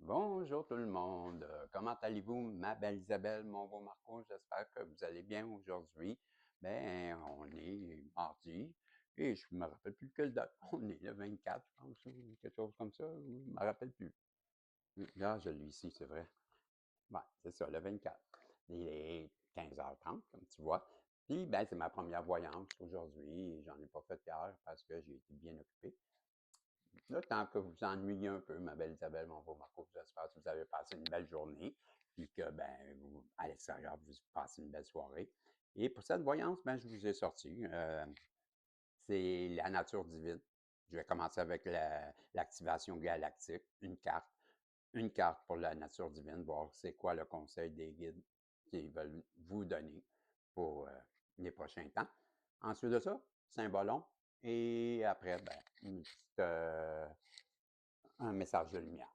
Bonjour tout le monde. Comment allez-vous, ma belle Isabelle, mon beau Marco? J'espère que vous allez bien aujourd'hui. Ben, on est mardi et je me rappelle plus quelle date. On est le 24, je pense, ou quelque chose comme ça. Je me rappelle plus. Là, je l'ai ici, c'est vrai. Ouais, c'est ça, le 24. Il est 15h30, comme tu vois. Puis, ben, c'est ma première voyance aujourd'hui. J'en ai pas fait hier parce que j'ai été bien occupé. Là, tant que vous vous ennuyez un peu, ma belle Isabelle, mon beau Marco, j'espère que vous avez passé une belle journée, puis que, ben, vous, à l'extérieur, vous passez une belle soirée. Et pour cette voyance, ben, je vous ai sorti. C'est la nature divine. Je vais commencer avec l'activation galactique, une carte pour la nature divine, voir c'est quoi le conseil des guides qu'ils veulent vous donner pour les prochains temps. Ensuite de ça, symbolon. Et après, ben, un message de lumière.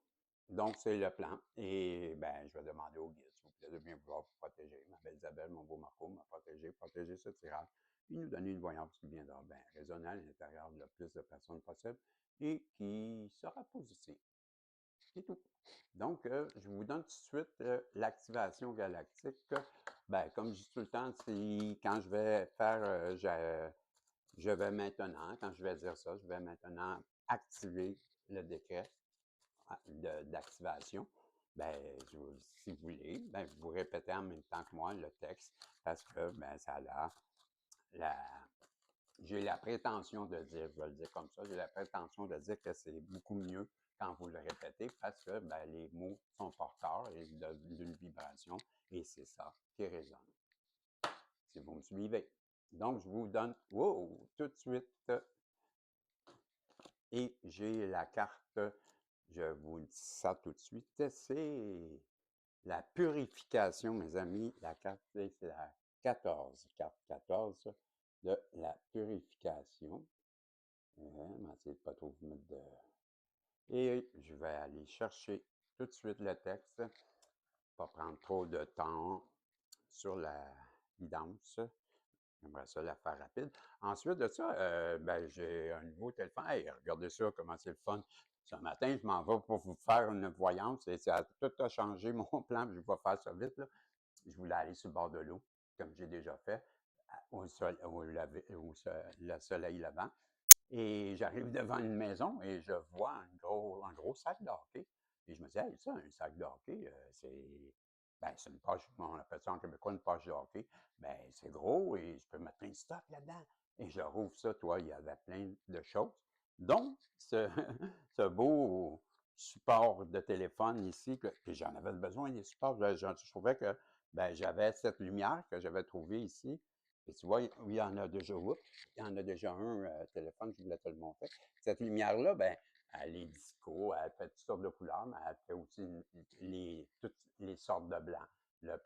Donc, c'est le plan. Et ben, je vais demander au guide, s'il vous plaît, de bien vouloir vous protéger. Ma belle Isabelle, mon beau Marco, m'a protéger ce tirage, puis nous donner une voyance qui viendra bien résonner à l'intérieur de le plus de personnes possible et qui sera positive. C'est tout. Donc, je vous donne tout de suite l'activation galactique. Ben, comme je dis tout le temps, c'est quand je vais faire, je vais maintenant, quand je vais dire ça, je vais maintenant activer le décret d'activation, ben, si vous voulez, ben, vous répétez en même temps que moi le texte parce que ben, ça a la, j'ai la prétention de dire, je vais le dire comme ça, j'ai la prétention de dire que c'est beaucoup mieux quand vous le répétez parce que ben, les mots sont porteurs d'une vibration et c'est ça qui résonne. Si vous me suivez. Donc, je vous donne tout de suite et j'ai la carte, je vous dis ça tout de suite, c'est la purification, mes amis. La carte, c'est la 14, carte 14 de la purification. Essayez de pas trop vous mettre de... Et je vais aller chercher tout de suite le texte, pas prendre trop de temps sur la guidance. J'aimerais ça la faire rapide. Ensuite de ça, ben, j'ai un nouveau téléphone. Hey, regardez ça, comment c'est le fun. Ce matin, je m'en vais pour vous faire une voyance. Et ça tout a changé mon plan. Je vais faire ça vite. Là. Je voulais aller sur le bord de l'eau, comme j'ai déjà fait, le soleil levant. Et j'arrive devant une maison et je vois un gros sac de hockey. Et je me dis, hey, ça, un sac de hockey, c'est une poche, on appelle ça en québécois une poche de hockey. Ben, c'est gros et je peux mettre plein de stock là-dedans. Et je rouvre ça, toi, il y avait plein de choses. Donc, ce beau support de téléphone ici, puis j'en avais besoin des supports. Je trouvais que ben, j'avais cette lumière que j'avais trouvée ici. Et tu vois, il y en a déjà, il y en a déjà un téléphone, je voulais te le montrer. Cette lumière-là, ben, elle est disco, elle fait toutes sortes de couleurs, mais elle fait aussi toutes les sortes de blancs. Le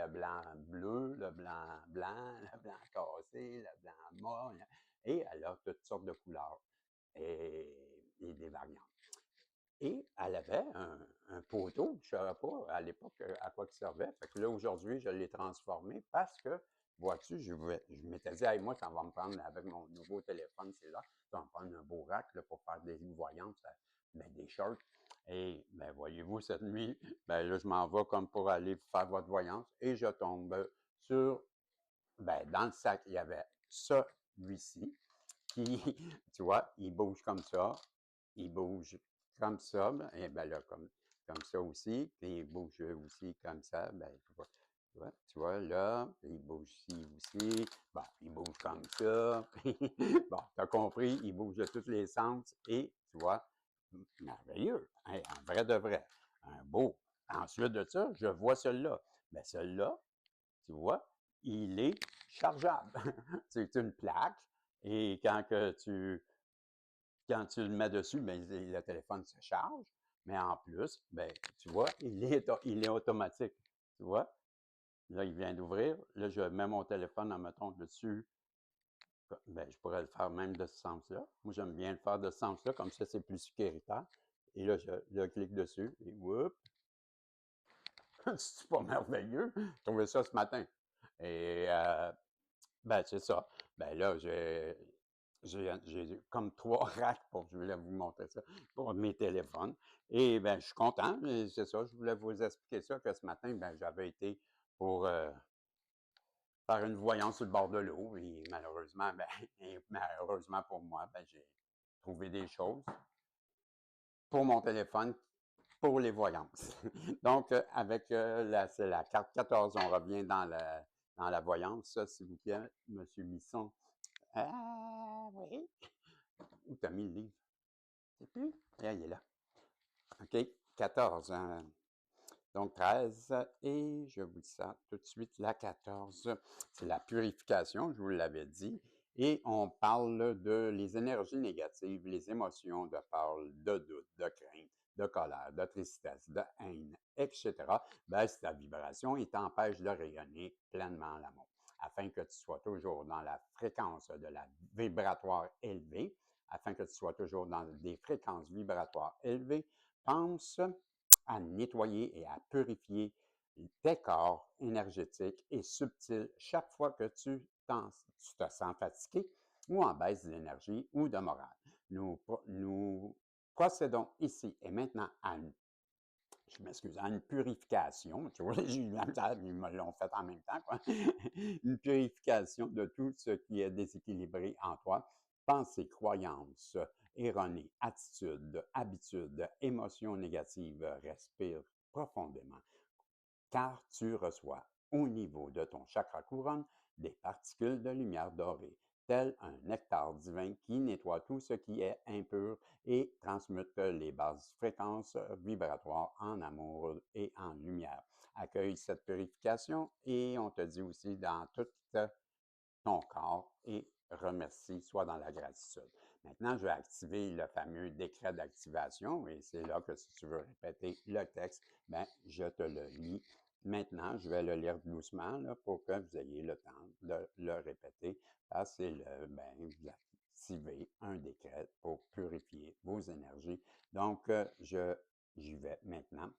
blanc bleu, le blanc blanc, le blanc cassé, le blanc mort, et elle a toutes sortes de couleurs et des variantes. Et elle avait un poteau, je ne savais pas à l'époque à quoi il servait. Fait que là, aujourd'hui, je l'ai transformé parce que, vois-tu, je m'étais dit, hey, moi, ça va me prendre avec mon nouveau téléphone, c'est là, ça va me prendre un beau rack là, pour faire des voyances, ben, des shorts. Et ben, voyez-vous, cette nuit, ben là, je m'en vais comme pour aller faire votre voyance et je tombe sur, ben, dans le sac, il y avait celui-ci qui, tu vois, il bouge comme ça, il bouge comme ça, et ben là, comme ça aussi, puis il bouge aussi comme ça, ben, tu vois, là, il bouge ici aussi, bon, il bouge comme ça, bon, tu as compris, il bouge de tous les sens, et tu vois, merveilleux, hein, un vrai de vrai, un beau. Ensuite de ça, je vois celui-là. Ben, celui-là, tu vois, il est chargeable. C'est une plaque, et quand tu le mets dessus, ben, le téléphone se charge, mais en plus, ben, tu vois, il est automatique. Tu vois? Là, il vient d'ouvrir. Là, je mets mon téléphone, en mettant dessus. Ben, je pourrais le faire même de ce sens-là. Moi, j'aime bien le faire de ce sens-là, comme ça, c'est plus sécuritaire. Et là, je clique dessus, et whoop! C'est pas merveilleux? J'ai trouvé ça ce matin. Et, ben, c'est ça. Ben là, j'ai comme 3 racks pour je voulais vous montrer ça, pour mes téléphones et ben, je suis content et c'est ça, je voulais vous expliquer ça, que ce matin, ben, j'avais été pour, faire une voyance sur le bord de l'eau et malheureusement, ben et malheureusement pour moi, ben, j'ai trouvé des choses pour mon téléphone, pour les voyances. Donc, avec, c'est la carte 14, on revient dans la voyance, ça, s'il vous plaît, monsieur Misson. Ah oui. Où t'as mis le livre? Je sais plus. Ah, il est là. OK. 14. Hein. Donc 13. Et je vous dis ça tout de suite. La 14, c'est la purification, je vous l'avais dit. Et on parle de les énergies négatives, les émotions de peur, de doute, de crainte, de colère, de tristesse, de haine, etc. Baisse ta vibration et t'empêche de rayonner pleinement l'amour. Afin que tu sois toujours dans la fréquence de la vibratoire élevée, afin que tu sois toujours dans des fréquences vibratoires élevées, pense à nettoyer et à purifier tes corps énergétiques et subtils chaque fois que tu te sens fatigué ou en baisse d'énergie ou de morale. Nous procédons ici et maintenant à une, je m'excuse, à une purification. Tu vois, j'ai eu la misère, ils me l'ont fait en même temps, quoi. Une purification de tout ce qui est déséquilibré en toi. Pensées, croyances erronées, attitudes, habitudes, émotions négatives. Respire profondément car tu reçois au niveau de ton chakra couronne des particules de lumière dorée, tel un nectar divin qui nettoie tout ce qui est impur et transmute les basses fréquences vibratoires en amour et en lumière. Accueille cette purification et on te dit aussi dans toute ton corps et remercie, soit dans la gratitude. Maintenant, je vais activer le fameux décret d'activation et c'est là que si tu veux répéter le texte, ben, je te le lis. Maintenant, je vais le lire doucement là, pour que vous ayez le temps de le répéter. Parce que c'est ben, vous activez un décret pour purifier vos énergies. Donc, j'y vais maintenant.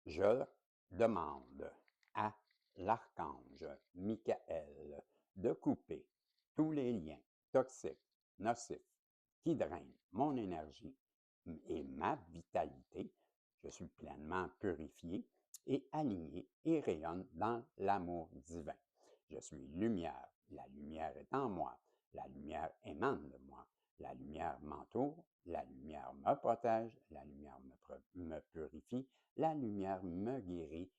Je demande à l'archange Michael de couper tous les liens toxiques, nocifs, qui drainent mon énergie et ma vitalité. Je suis pleinement purifié et aligné et rayonne dans l'amour divin. Je suis lumière. La lumière est en moi. La lumière émane de moi. La lumière m'entoure. La lumière me protège. La lumière me purifie. La lumière me guérit,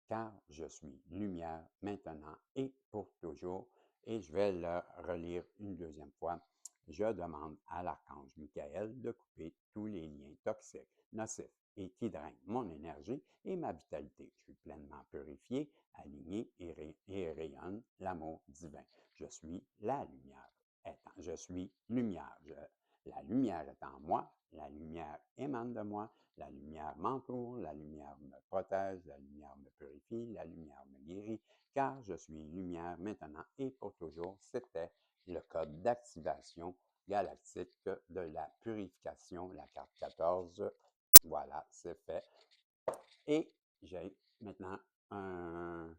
car je suis lumière maintenant et pour toujours. Et je vais le relire une deuxième fois. Je demande à l'archange Michael de couper tous les liens toxiques, nocifs et qui drainent mon énergie et ma vitalité. Je suis pleinement purifié, aligné et rayonne l'amour divin. Je suis la lumière. Je suis lumière. La lumière est en moi, la lumière émane de moi, la lumière m'entoure, la lumière me protège, la lumière me purifie, la lumière me guérit, car je suis lumière maintenant et pour toujours. C'était le code d'activation galactique de la purification, la carte 14. Voilà, c'est fait. Et j'ai maintenant un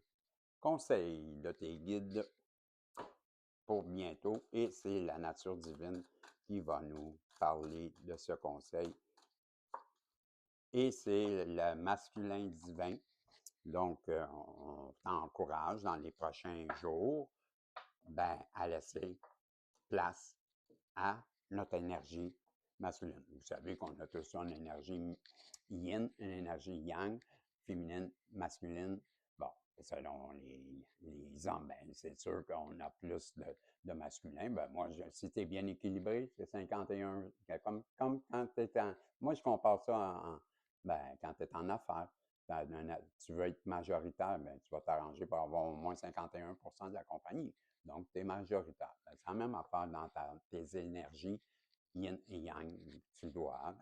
conseil de tes guides pour bientôt et c'est la nature divine qui va nous parler de ce conseil. Et c'est le masculin divin. Donc, on t'encourage dans les prochains jours ben, à laisser place à notre énergie masculine. Vous savez qu'on a tous une énergie yin, une énergie yang, féminine, masculine. Bon, selon les hommes, ben, c'est sûr qu'on a plus de masculin. Ben, moi, si tu es bien équilibré, c'est 51. Comme quand tu es en. Moi, je compare ça ben, quand tu es en affaires. Tu veux être majoritaire, ben, tu vas t'arranger pour avoir au moins 51% de la compagnie. Donc, tu es majoritaire. C'est la même affaire dans tes énergies, yin et yang. Tu dois,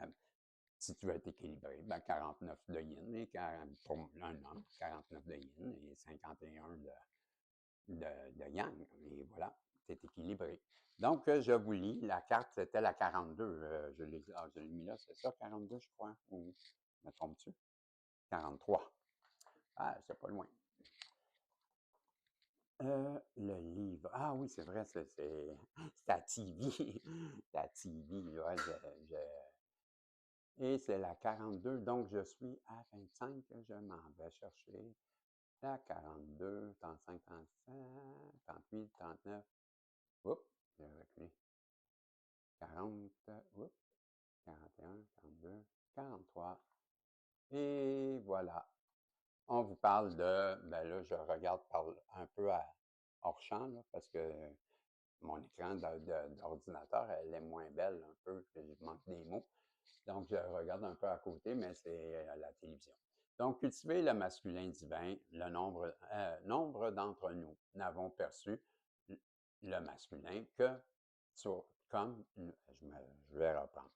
si tu veux être équilibré, ben 49 de yin et 40, pour un homme, 49 de yin et 51 de yang. Et voilà, tu es équilibré. Donc, je vous lis. La carte, c'était la 42. Je l'ai mis là, c'est ça, 42, je crois. Ou me trompes-tu? 43. Ah, c'est pas loin. Le livre. Ah oui, c'est vrai, c'est à TV. C'est à TV, ouais, et c'est la 42, donc je suis à 25, je m'en vais chercher la 42, 35, 37, 38, 39, oups, j'ai reculé, 40, oups, 41, 42, 43, et voilà. On vous parle de, ben là, je regarde un peu hors champ, là, parce que mon écran d'ordinateur, elle est moins belle un peu, je manque des mots. Donc, je regarde un peu à côté, mais c'est à la télévision. Donc, cultiver le masculin divin, nombre d'entre nous n'avons perçu le masculin que comme, je vais reprendre.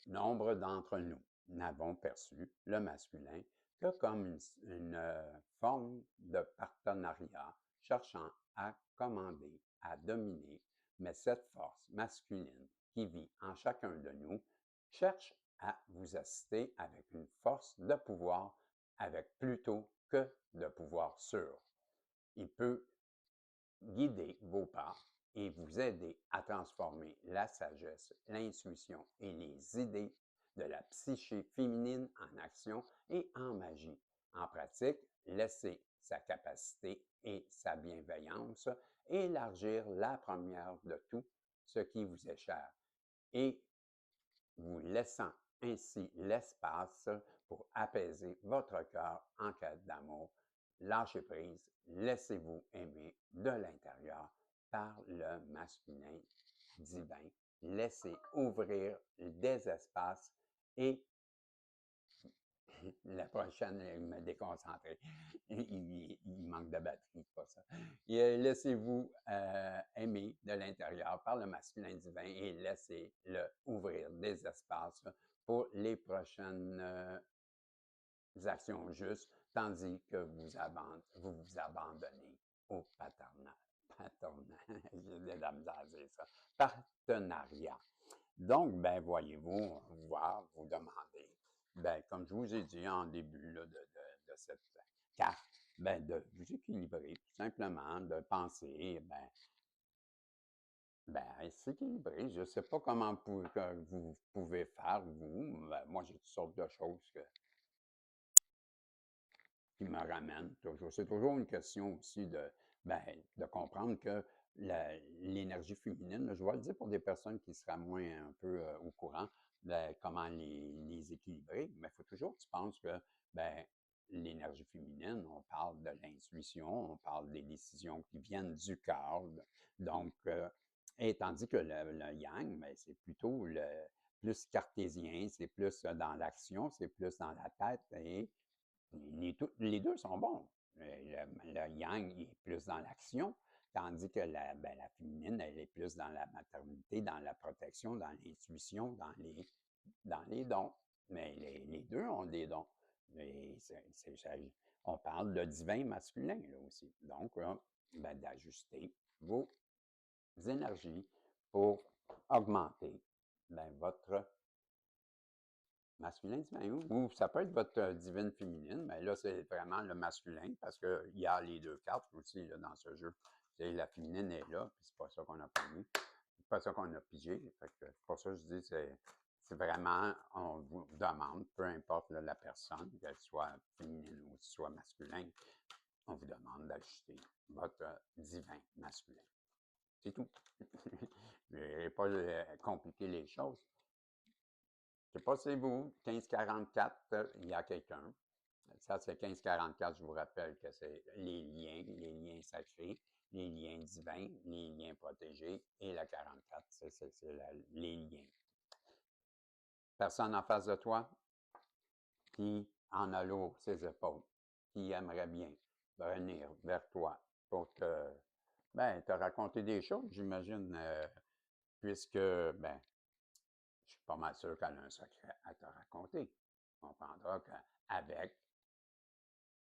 Nombre d'entre nous n'avons perçu le masculin que comme une forme de partenariat cherchant à commander, à dominer, mais cette force masculine qui vit en chacun de nous cherche à vous assister avec une force de pouvoir, avec plutôt que de pouvoir sûr. Il peut guider vos pas et vous aider à transformer la sagesse, l'intuition et les idées de la psyché féminine en action et en magie. En pratique, laissez sa capacité et sa bienveillance élargir la première de tout ce qui vous est cher et vous laissant ainsi l'espace pour apaiser votre cœur en quête d'amour. Lâchez prise, laissez-vous aimer de l'intérieur par le masculin divin. Laissez ouvrir des espaces et la prochaine, il me déconcentré. Il manque de batterie, c'est pas ça. Laissez-vous aimer de l'intérieur par le masculin divin et laissez-le ouvrir des espaces pour les prochaines actions justes, tandis que vous vous abandonnez au paternal. J'ai de la misère à dire ça. Partenariat. Donc, ben, voyez-vous, vous demander, ben, comme je vous ai dit en début là, de cette carte, ben, de vous équilibrer, tout simplement, de penser, s'équilibrer. Je ne sais pas comment que vous pouvez faire, vous. Ben, moi, j'ai toutes sortes de choses qui me ramènent toujours. C'est toujours une question aussi de comprendre que l'énergie féminine, je vais le dire pour des personnes qui seraient moins un peu au courant de comment les équilibrer, mais il faut toujours que tu penses que ben, l'énergie féminine, on parle de l'intuition, on parle des décisions qui viennent du cœur. Donc, et tandis que le yang, ben, c'est plutôt le plus cartésien, c'est plus dans l'action, c'est plus dans la tête et les deux sont bons. Le yang est plus dans l'action, tandis que la féminine, elle est plus dans la maternité, dans la protection, dans l'intuition, dans les dons. Mais les deux ont des dons. Mais on parle de divin masculin là aussi. Donc, d'ajuster vos énergies pour augmenter votre masculin divin, ou ça peut être votre divine féminine, mais là, c'est vraiment le masculin parce qu'il y a les deux cartes aussi là, dans ce jeu. La féminine est là, puis c'est pas ça qu'on a connu. C'est pas ça qu'on a pigé. C'est pour ça que je dis, c'est vraiment, on vous demande, peu importe là, la personne, qu'elle soit féminine ou soit masculin, on vous demande d'ajuster votre divin masculin. C'est tout. Et pas compliquer les choses. Je ne sais pas si c'est vous, 1544, il y a quelqu'un. Ça, c'est 1544, je vous rappelle que c'est les liens sacrés, les liens divins, les liens protégés, et la 44, c'est les liens. Personne en face de toi qui en a lourd ses épaules, qui aimerait bien venir vers toi pour te raconter des choses, j'imagine, puisque, je suis pas mal sûr qu'elle a un secret à te raconter. On comprendra qu'avec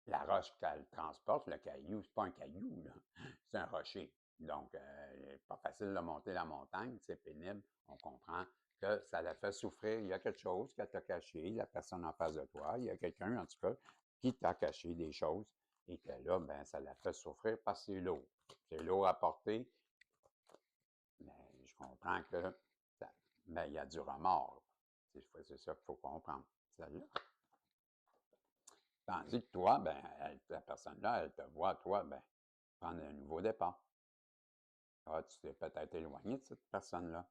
la roche qu'elle transporte, le caillou, c'est pas un caillou, là. C'est un rocher. Donc, pas facile de monter la montagne, c'est pénible. On comprend que ça la fait souffrir. Il y a quelque chose qu'elle t'a caché, la personne en face de toi. Il y a quelqu'un, en tout cas, qui t'a caché des choses. et que là, ben, ça la fait souffrir parce que c'est lourd. C'est lourd à porter, mais je comprends que, ben, il y a du remords. C'est ça qu'il faut comprendre. Celle-là. Tandis que toi, ben, la personne-là, elle te voit, toi, ben, prendre un nouveau départ. Ah, tu t'es peut-être éloigné de cette personne-là,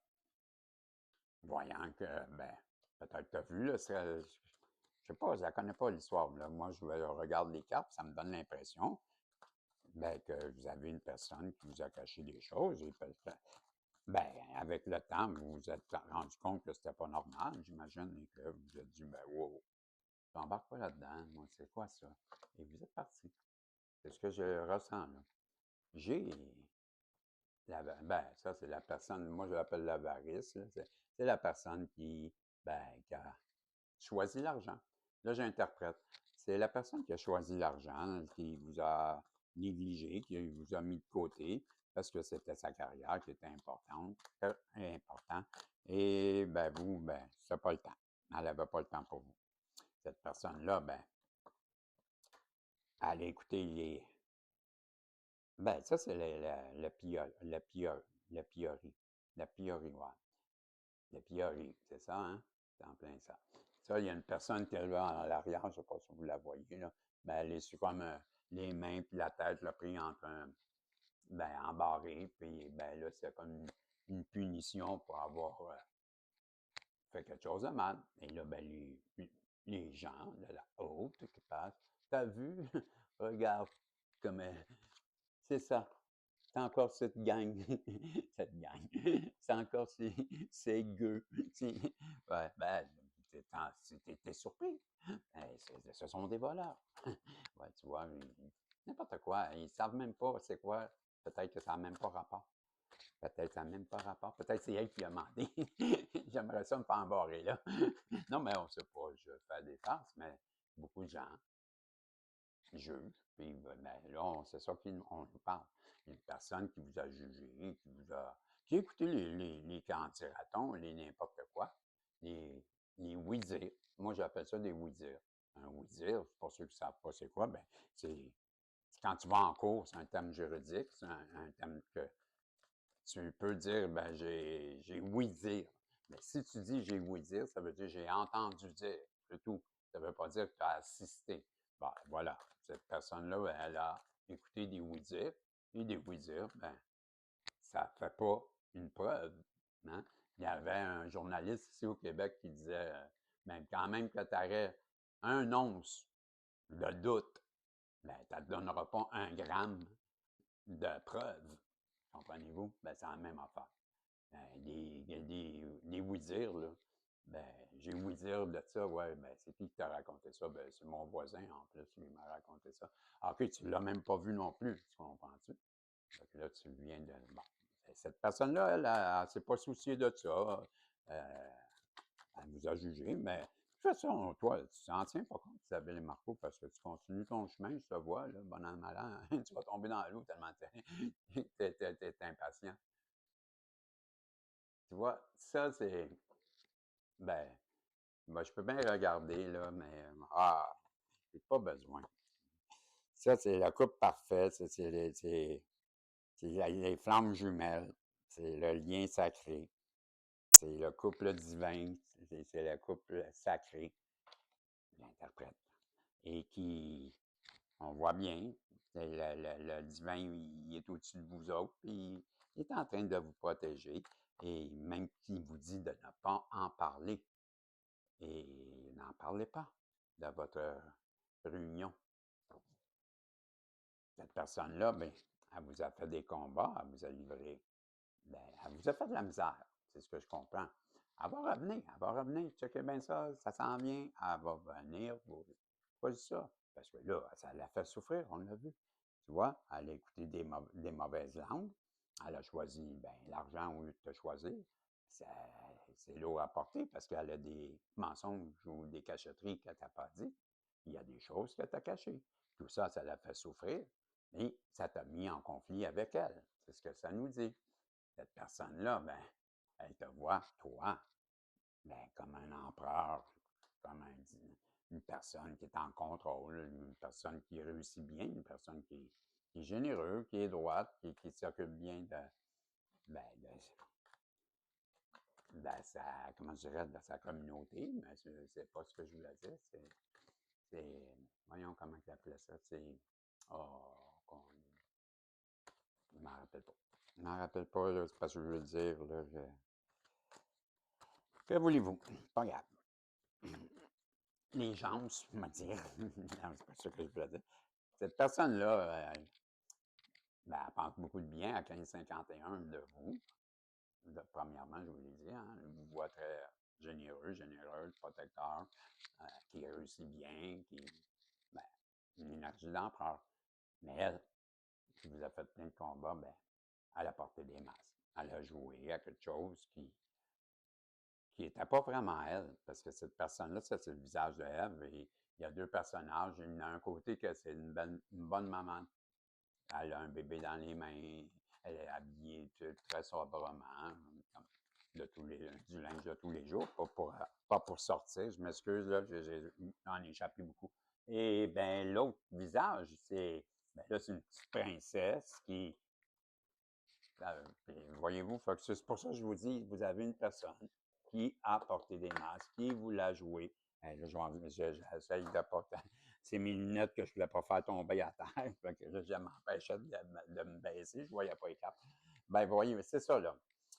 voyant que, ben, peut-être tu as vu, là, je sais pas, je la connais pas l'histoire, là. Moi, je regarde les cartes, ça me donne l'impression, ben, que vous avez une personne qui vous a caché des choses et ben, avec le temps, vous vous êtes rendu compte que c'était pas normal, j'imagine, et que vous vous êtes dit, ben, wow, je n'embarque pas là-dedans, moi, c'est quoi ça? Et vous êtes parti. C'est ce que je ressens, là. J'ai ben, ça, c'est la personne, moi je l'appelle l'avarice, là. C'est la personne ben, qui a choisi l'argent. Là, j'interprète. C'est la personne qui a choisi l'argent, qui vous a négligé, qui vous a mis de côté parce que c'était sa carrière qui était importante, important. Et ben, vous, ben, c'est pas le temps. Elle n'avait pas le temps pour vous. Cette personne-là, ben, elle a écouté les. Ben, ça, c'est la piorie. La piorie, ouais. La piorie, c'est ça, hein? C'est en plein ça. Ça, il y a une personne qui est là à l'arrière, je ne sais pas si vous la voyez, là. Ben, elle est sur comme les mains puis la tête, là, pris entre ben, embarré, puis ben là, c'est comme une punition pour avoir fait quelque chose de mal. Et là, ben, les gens de la haute qui passent, t'as vu? Regarde comme c'est ça. C'est encore cette gang, cette gang. C'est encore ces gueux. Ouais, ben, t'es surpris. Ce sont des voleurs. Ouais, tu vois, n'importe quoi. Ils savent même pas c'est quoi. Peut-être que ça n'a même pas rapport. Peut-être que ça n'a même pas rapport. Peut-être que c'est elle qui a demandé. J'aimerais ça me faire embarrer, là. Non, mais on ne sait pas. Je fais des farces, mais beaucoup de gens juge, puis ben, là, c'est ça qu'on nous parle. Une personne qui vous a jugé, qui a écouté les candidatons, les n'importe quoi, les oui-dire. Moi, j'appelle ça des oui-dire. Un oui-dire, pour ceux qui ne savent pas c'est quoi, ben, c'est quand tu vas en cours, c'est un thème juridique, c'est un thème que tu peux dire, ben, j'ai oui dire. Mais si tu dis j'ai oui dire, ça veut dire j'ai entendu dire, c'est tout. Ça ne veut pas dire que tu as assisté. Ben, voilà. Cette personne-là, ben, elle a écouté des oui-dire. Et des oui-dire, ben, ça ne fait pas une preuve. Hein? Il y avait un journaliste ici au Québec qui disait, ben, quand même que tu aurais un once de doute, ben, ça ne te donnera pas un gramme de preuve. Comprenez-vous? Ben, c'est la même affaire. Des oui-dire, là. Ben, j'ai oui-dire de ça, ouais, ben, c'est qui t'a raconté ça? Ben, c'est mon voisin, en plus, qui m'a raconté ça. Ah, OK, tu ne l'as même pas vu non plus, tu comprends-tu? Donc là, tu viens de. Bon. Cette personne-là, elle ne s'est pas souciée de ça. Elle vous a jugé, mais de toute façon, toi, tu t'en tiens pas compte, Isabelle et Marco, parce que tu continues ton chemin, je te vois, là, bon an, mal an, tu vas tomber dans l'eau tellement t'es impatient. Tu vois, ça, c'est. Ben, je peux bien regarder, là, mais j'ai pas besoin. Ça, c'est la coupe parfaite, c'est les flammes jumelles, c'est le lien sacré, c'est le couple divin, c'est le couple sacré, l'interprète. Et qui, on voit bien, le divin, il est au-dessus de vous autres, puis il est en train de vous protéger, et même qu'il vous dit de ne pas en parler. Et n'en parlez pas de votre réunion. Cette personne-là, ben, elle vous a fait des combats, elle vous a livré, ben, elle vous a fait de la misère. C'est ce que je comprends. Elle va revenir, checkez bien ça, ça s'en vient, elle va venir. Pas ça. Parce que là, ça l'a fait souffrir, on l'a vu. Tu vois, elle a écouté des mauvaises langues. Elle a choisi ben, l'argent au lieu de te choisir. C'est lourd à porter parce qu'elle a des mensonges ou des cachotteries qu'elle t'a pas dit. Il y a des choses qu'elle t'a cachées. Tout ça, ça l'a fait souffrir, mais ça t'a mis en conflit avec elle. C'est ce que ça nous dit. Cette personne-là, ben, elle te voit, toi, ben, comme un empereur, comme un une personne qui est en contrôle, une personne qui réussit bien, une personne qui est généreuse, qui est droite, qui s'occupe bien ben, comment je dirais, de sa communauté, mais c'est pas ce que je voulais dire. Voyons comment il appelait ça. Oh, je m'en rappelle pas. Je m'en rappelle pas, là, c'est parce que je veux le dire, là. Que voulez-vous? Pas grave. Les gens, on va dire. Non, c'est pas ça que je voulais dire. Cette personne-là, ben, elle pense beaucoup de bien à 1551 de vous. Premièrement, je vous l'ai dit, hein, elle vous voit très généreux, protecteur, qui réussit bien, ben, une énergie d'empereur. Mais elle, qui vous a fait plein de combats, ben, elle a porté des masques. Elle a joué à quelque chose qui n'était pas vraiment elle, parce que cette personne-là, ça, c'est le visage de Ève, et il y a deux personnages. Il y en a un côté que c'est une bonne maman. Elle a un bébé dans les mains, elle est habillée très sobrement, du linge de tous les jours, pas pour sortir. Je m'excuse, là, j'en ai échappé beaucoup. Et bien, l'autre visage, là, c'est une petite princesse qui, voyez-vous, c'est pour ça que je vous dis, vous avez une personne qui a porté des masques, qui vous l'a joué. Là, j'essaye de pas. C'est mes lunettes que je ne voulais pas faire tomber à terre. Fait que là, je m'empêchais de me baisser. Je ne voyais pas les cartes. Ben, voyez, c'est ça, là.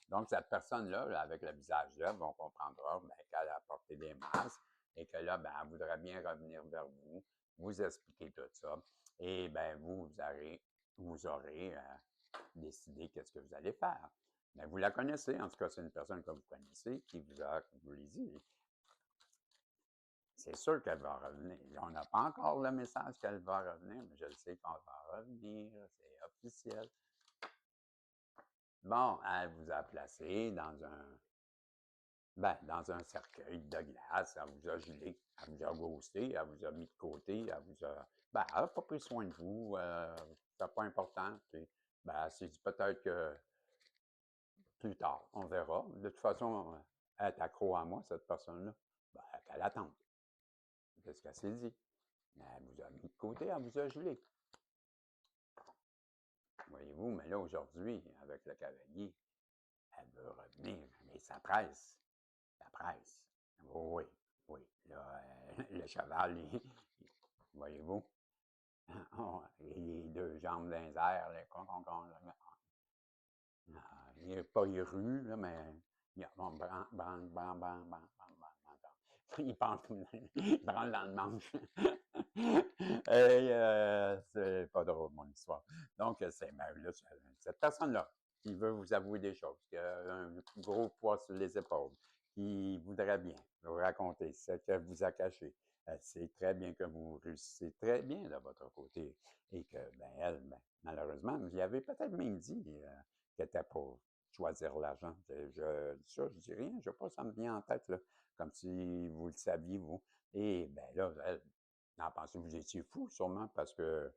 Donc, cette personne-là, là, avec le visage là, on comprendra ben, qu'elle a porté des masques et que là, ben, elle voudrait bien revenir vers vous, vous expliquer tout ça. Et ben, vous aurez décider qu'est-ce que vous allez faire. Mais vous la connaissez, en tout cas, c'est une personne que vous connaissez qui vous a, comme vous l'ai dit, c'est sûr qu'elle va revenir. On n'a pas encore le message qu'elle va revenir, mais je le sais qu'on va revenir, c'est officiel. Bon, elle vous a placé dans un cercueil de glace, elle vous a gelé, elle vous a ghosté, elle vous a mis de côté, elle n'a pas pris soin de vous, c'est pas important. Ben, elle s'est dit peut-être que plus tard, on verra. De toute façon, elle est accro à moi, cette personne-là. Ben, qu'elle attende. C'est ce qu'elle s'est dit. Mais elle vous a mis de côté, elle vous a gelé. Voyez-vous, mais là, aujourd'hui, avec le cavalier, elle veut revenir. Mais ça presse. Ça presse. Oui, oui. Là, le cheval, voyez-vous, les deux jambes dans les airs, il n'est pas irru, là, mais il a bon, il pense comme il branle dans le manche. Et c'est pas drôle, mon histoire. Donc, c'est ben, là, cette personne-là qui veut vous avouer des choses, qui a un gros poids sur les épaules, qui voudrait bien vous raconter ce qu'elle vous a caché. Elle sait très bien que vous réussissez très bien de votre côté et que, ben, elle, ben, malheureusement, vous y avez peut-être même dit qu'elle était pour choisir l'argent. Je dis rien, je sais pas, ça me vient en tête, là, comme si vous le saviez, vous. Et bien là, elle en pensait que vous étiez fou, sûrement, parce que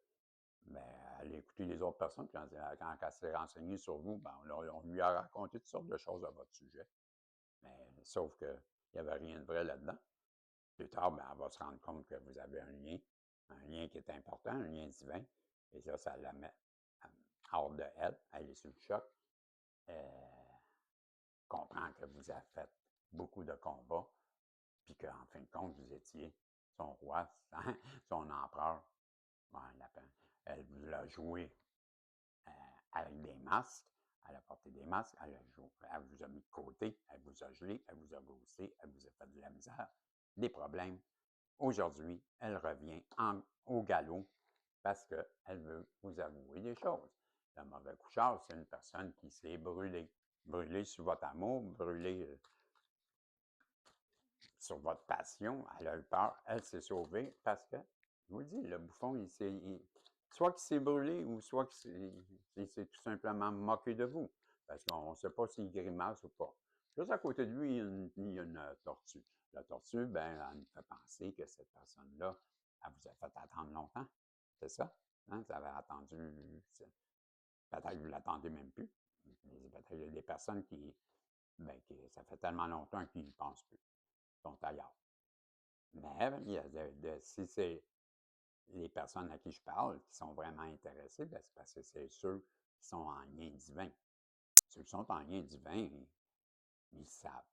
ben, elle a écouté les autres personnes, puis quand elle s'est renseignée sur vous, ben, on lui a raconté toutes sortes de choses à votre sujet. Mais sauf qu'il n'y avait rien de vrai là-dedans. Plus tard, ben, elle va se rendre compte que vous avez un lien qui est important, un lien divin. Et ça la met hors de elle. Elle est sous le choc. Comprend que vous avez fait beaucoup de combats, puis qu'en fin de compte, vous étiez son roi, son empereur. Bon, elle vous l'a joué avec des masques. Elle a porté des masques, elle vous a mis de côté, elle vous a gelé, elle vous a ghosté, elle vous a fait de la misère, des problèmes. Aujourd'hui, elle revient au galop parce qu'elle veut vous avouer des choses. Le mauvais coucheur, c'est une personne qui s'est brûlée. Brûlée sur votre amour, brûlée sur votre passion. Elle a eu peur, elle s'est sauvée parce que, je vous le dis, le bouffon, soit qu'il s'est brûlé ou soit qu'il s'est tout simplement moqué de vous. Parce qu'on ne sait pas s'il grimace ou pas. Juste à côté de lui, il y a une tortue. La tortue, ben, elle nous fait penser que cette personne-là, elle vous a fait attendre longtemps. C'est ça? Hein? Vous avez attendu. Peut-être que vous ne l'attendez même plus. Peut-être qu'il y a des personnes ben, ça fait tellement longtemps qu'ils n'y pensent plus. Ils sont ailleurs. Mais si c'est les personnes à qui je parle qui sont vraiment intéressées, ben, c'est parce que c'est ceux qui sont en lien divin. Ceux qui sont en lien divin, ils savent.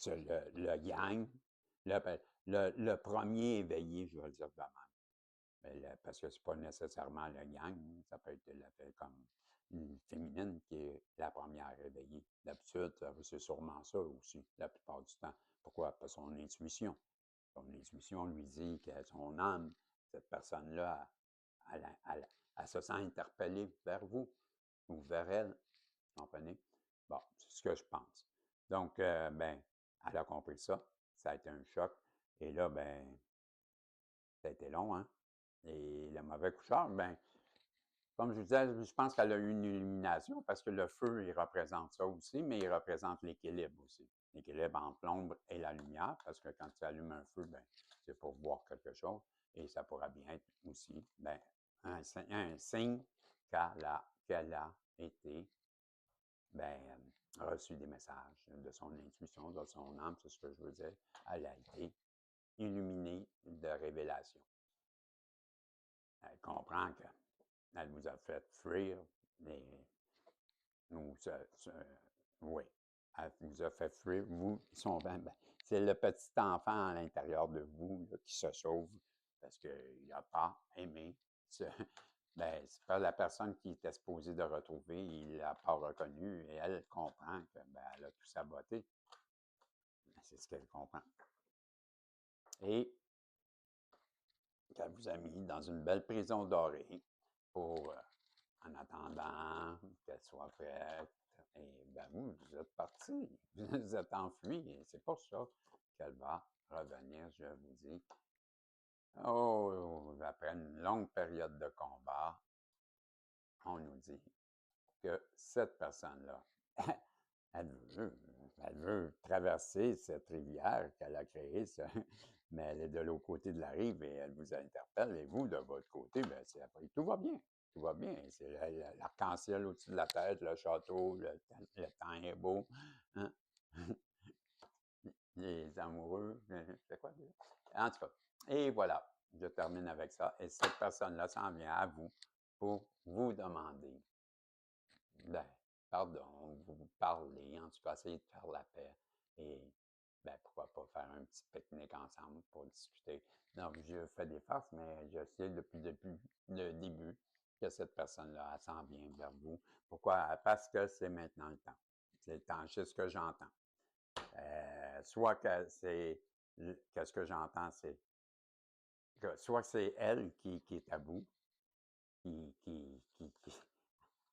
Le gang, le premier éveillé, je vais le dire de même. Parce que c'est pas nécessairement le gang, ça peut être comme une féminine qui est la première réveillée. D'habitude, c'est sûrement ça aussi, la plupart du temps. Pourquoi? Parce que son intuition. Son intuition lui dit que son âme, cette personne-là, elle se sent interpellée vers vous ou vers elle. Vous comprenez? Bon, c'est ce que je pense. Donc, ben, elle a compris ça. Ça a été un choc. Et là, ben, ça a été long, hein? Et le mauvais coucheur, ben, comme je vous disais, je pense qu'elle a eu une illumination parce que le feu, il représente ça aussi, mais il représente l'équilibre aussi. L'équilibre entre l'ombre et la lumière, parce que quand tu allumes un feu, ben, c'est pour voir quelque chose. Et ça pourra bien être aussi ben, un signe qu'elle a été ben, reçu des messages de son intuition, de son âme, c'est ce que je veux dire. Elle a été illuminée de révélation. Elle comprend qu'elle vous a fait fuir, mais nous, oui, elle vous a fait fuir, vous, c'est le petit enfant à l'intérieur de vous là, qui se sauve parce qu'il n'a pas aimé. Ben, c'est pas la personne qui était supposée de retrouver, il l'a pas reconnu et elle comprend que ben, elle a tout saboté. C'est ce qu'elle comprend. Et qu'elle vous a mis dans une belle prison dorée pour, en attendant qu'elle soit prête. Et ben vous êtes parti, vous êtes enfui, et c'est pour ça qu'elle va revenir, je vous dis. Oh, après une longue période de combat, on nous dit que cette personne-là, elle veut, elle veut traverser cette rivière qu'elle a créée, mais elle est de l'autre côté de la rive et elle vous interpelle. Et vous, de votre côté, ben, c'est après, tout va bien. Tout va bien. C'est l'arc-en-ciel au-dessus de la tête, le château, le temps est beau. Hein? Les amoureux, c'est quoi? En tout cas, et voilà, je termine avec ça. Et cette personne-là s'en vient à vous pour vous demander ben, pardon, vous parlez, en tout cas, essayez de faire la paix. Et ben, pourquoi pas faire un petit pique-nique ensemble pour discuter. Donc, je fais des farces, mais je sais depuis le début que cette personne-là, elle s'en vient vers vous. Pourquoi? Parce que c'est maintenant le temps. C'est le temps, c'est ce que j'entends. Soit que c'est, que ce que j'entends, c'est que soit que c'est elle qui est à bout, qui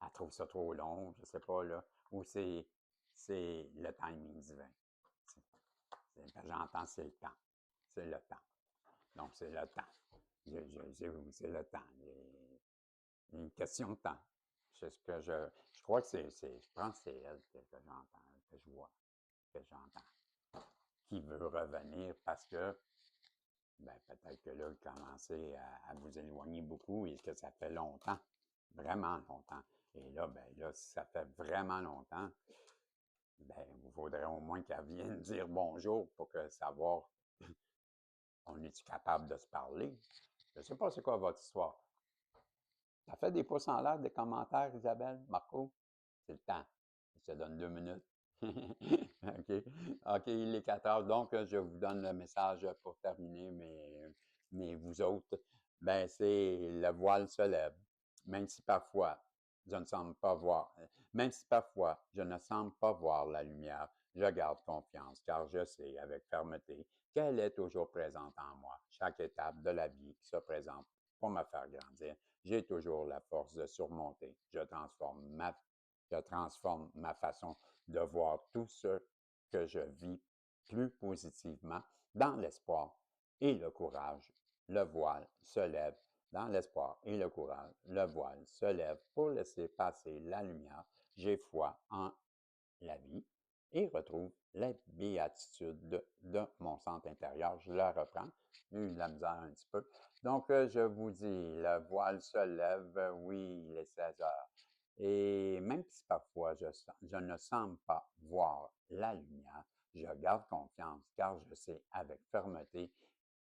elle trouve ça trop long, je sais pas, là, ou c'est le timing divin. J'entends, c'est le temps. C'est le temps. Donc, c'est le temps. C'est le temps. Il y a une question de temps. C'est ce que je crois que je pense que c'est elle que j'entends, que je vois, que j'entends, qui veut revenir parce que, ben, peut-être que là, vous commencez à vous éloigner beaucoup et que ça fait longtemps, vraiment longtemps. Et là, ben là, si ça fait vraiment longtemps, ben, il faudrait au moins qu'elle vienne dire bonjour pour que savoir on est-tu capable de se parler. Je ne sais pas c'est quoi votre histoire. Ça fait des pouces en l'air, des commentaires, Isabelle, Marco? C'est le temps. Je te donne 2 minutes. OK. OK, il est 4 heures. Donc, je vous donne le message pour terminer, mais vous autres, ben, c'est le voile se lève. Même si parfois, je ne semble pas voir, même si parfois, je ne semble pas voir la lumière, je garde confiance, car je sais avec fermeté qu'elle est toujours présente en moi. Chaque étape de la vie qui se présente pour me faire grandir, j'ai toujours la force de surmonter. Je transforme ma façon de voir tout ce que je vis plus positivement dans l'espoir et le courage. Le voile se lève dans l'espoir et le courage. Le voile se lève pour laisser passer la lumière. J'ai foi en la vie et retrouve la béatitude de mon centre intérieur. Je la reprends. J'ai eu de la misère un petit peu. Donc, je vous dis, le voile se lève. Oui, il est 16 heures. Et même si parfois je ne semble pas voir la lumière, Je garde confiance car je sais avec fermeté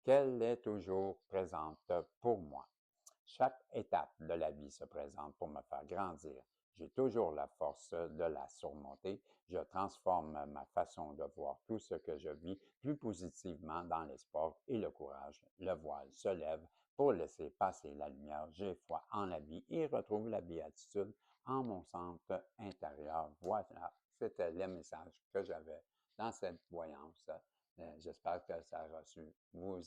qu'elle est toujours présente pour moi. Chaque étape de la vie se présente pour me faire grandir. J'ai toujours la force de la surmonter. Je transforme ma façon de voir tout ce que je vis plus positivement dans l'espoir et le courage. Le voile se lève pour laisser passer la lumière. J'ai foi en la vie et retrouve la béatitude en mon centre intérieur. Voilà, c'était le message que j'avais dans cette voyance. J'espère que ça a reçu vous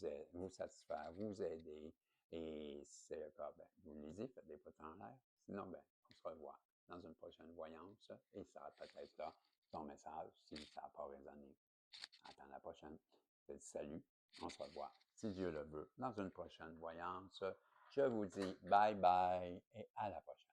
satisfaire, vous aider. Et c'est le cas, ben, vous le lisez, faites des pouces en l'air. Sinon, ben, on se revoit dans une prochaine voyance et ça sera peut-être là ton message si ça n'a pas résonné. Attends la prochaine. Je te dis salut, on se revoit, si Dieu le veut, dans une prochaine voyance. Je vous dis bye bye et à la prochaine.